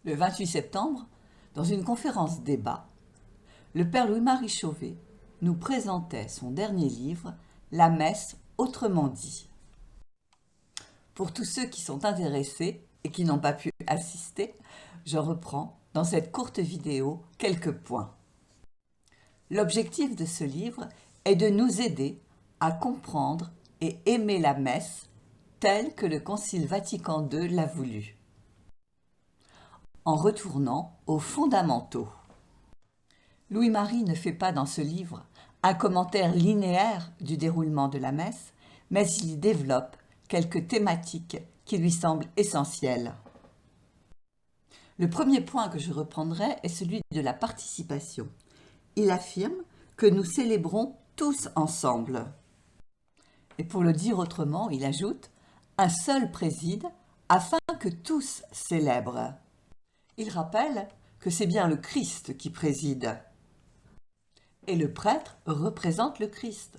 Le 28 septembre, dans une conférence débat, le père Louis-Marie Chauvet nous présentait son dernier livre, La Messe autrement dit. Pour tous ceux qui sont intéressés et qui n'ont pas pu assister, je reprends dans cette courte vidéo quelques points. L'objectif de ce livre est de nous aider à comprendre et aimer la messe telle que le Concile Vatican II l'a voulu, en retournant aux fondamentaux. Louis-Marie ne fait pas dans ce livre un commentaire linéaire du déroulement de la messe, mais il y développe quelques thématiques qui lui semblent essentielles. Le premier point que je reprendrai est celui de la participation. Il affirme que nous célébrons tous ensemble. Et pour le dire autrement, il ajoute « un seul préside afin que tous célèbrent ». Il rappelle que c'est bien le Christ qui préside. Et le prêtre représente le Christ,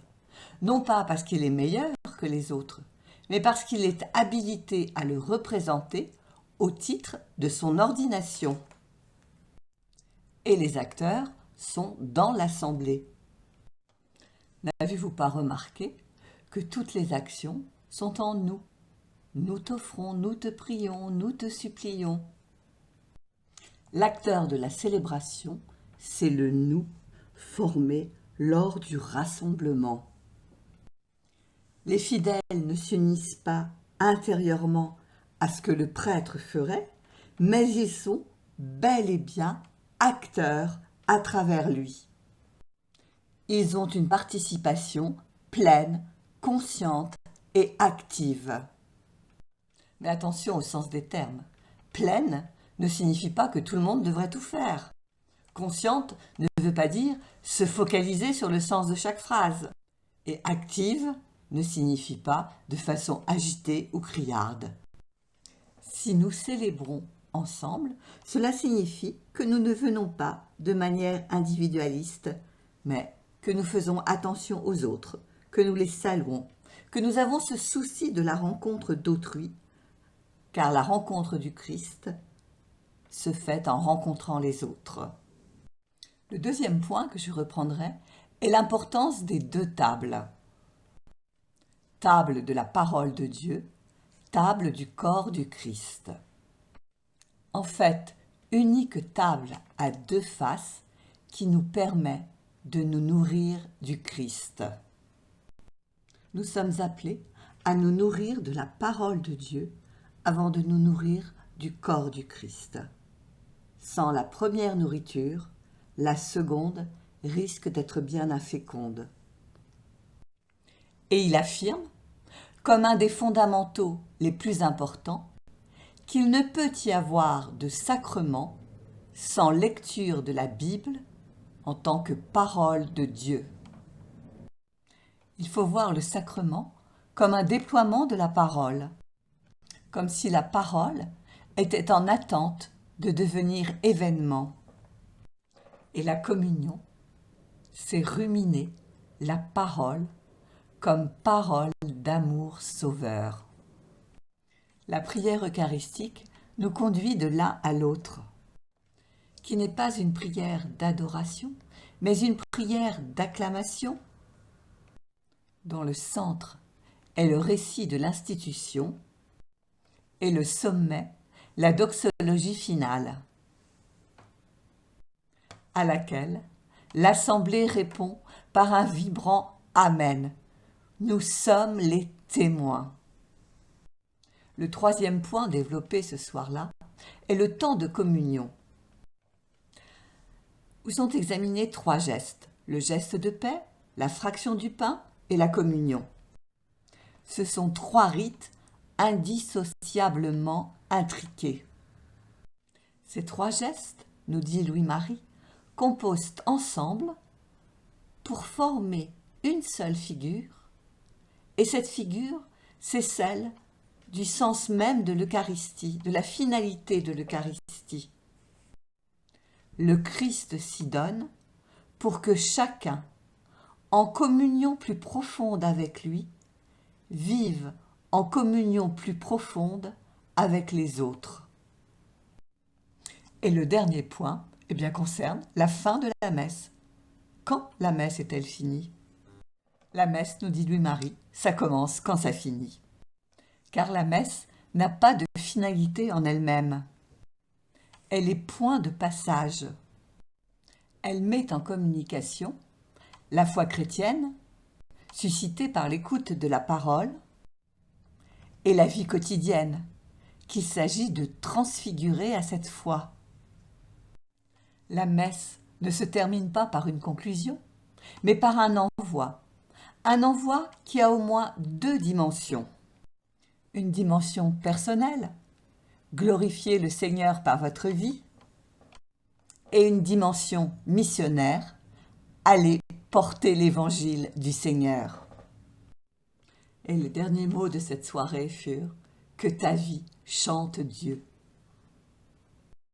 non pas parce qu'il est meilleur que les autres, mais parce qu'il est habilité à le représenter au titre de son ordination. Et les acteurs sont dans l'assemblée. N'avez-vous pas remarqué que toutes les actions sont en nous? Nous t'offrons, nous te prions, nous te supplions. L'acteur de la célébration, c'est le nous formé lors du rassemblement. Les fidèles ne s'unissent pas intérieurement à ce que le prêtre ferait, mais ils sont bel et bien acteurs à travers lui. Ils ont une participation pleine, consciente et active. Mais attention au sens des termes. Pleine ne signifie pas que tout le monde devrait tout faire. Consciente ne veut pas dire se focaliser sur le sens de chaque phrase. Et active ne signifie pas de façon agitée ou criarde. Si nous célébrons ensemble, cela signifie que nous ne venons pas de manière individualiste, mais que nous faisons attention aux autres, que nous les saluons, que nous avons ce souci de la rencontre d'autrui, car la rencontre du Christ se fait en rencontrant les autres. Le deuxième point que je reprendrai est l'importance des deux tables. Table de la parole de Dieu, table du corps du Christ. En fait, unique table à deux faces qui nous permet de nous nourrir du Christ. Nous sommes appelés à nous nourrir de la parole de Dieu avant de nous nourrir du corps du Christ. Sans la première nourriture, la seconde risque d'être bien inféconde. Et il affirme, comme un des fondamentaux les plus importants, qu'il ne peut y avoir de sacrement sans lecture de la Bible en tant que parole de Dieu. Il faut voir le sacrement comme un déploiement de la parole, comme si la parole était en attente de devenir événement. Et la communion, c'est ruminer la parole comme parole d'amour sauveur. La prière eucharistique nous conduit de l'un à l'autre, qui n'est pas une prière d'adoration, mais une prière d'acclamation, dont le centre est le récit de l'institution et le sommet, la doxologie finale, à laquelle l'Assemblée répond par un vibrant « Amen ». Nous sommes les témoins. Le troisième point développé ce soir-là est le temps de communion, où sont examinés trois gestes, le geste de paix, la fraction du pain et la communion. Ce sont trois rites indissociablement intriqués. Ces trois gestes, nous dit Louis-Marie, composent ensemble pour former une seule figure, et cette figure, c'est celle du sens même de l'Eucharistie, de la finalité de l'Eucharistie. Le Christ s'y donne pour que chacun, en communion plus profonde avec lui, vive en communion plus profonde avec les autres. Et le dernier point concerne la fin de la messe. Quand la messe est-elle finie? La messe, nous dit Louis-Marie, ça commence quand ça finit. Car la messe n'a pas de finalité en elle-même. Elle est point de passage. Elle met en communication la foi chrétienne, suscitée par l'écoute de la parole, et la vie quotidienne, qu'il s'agit de transfigurer à cette foi. La messe ne se termine pas par une conclusion, mais par un envoi qui a au moins deux dimensions. Une dimension personnelle, glorifier le Seigneur par votre vie, et une dimension missionnaire, aller porter l'évangile du Seigneur. Et les derniers mots de cette soirée furent « Que ta vie chante Dieu ».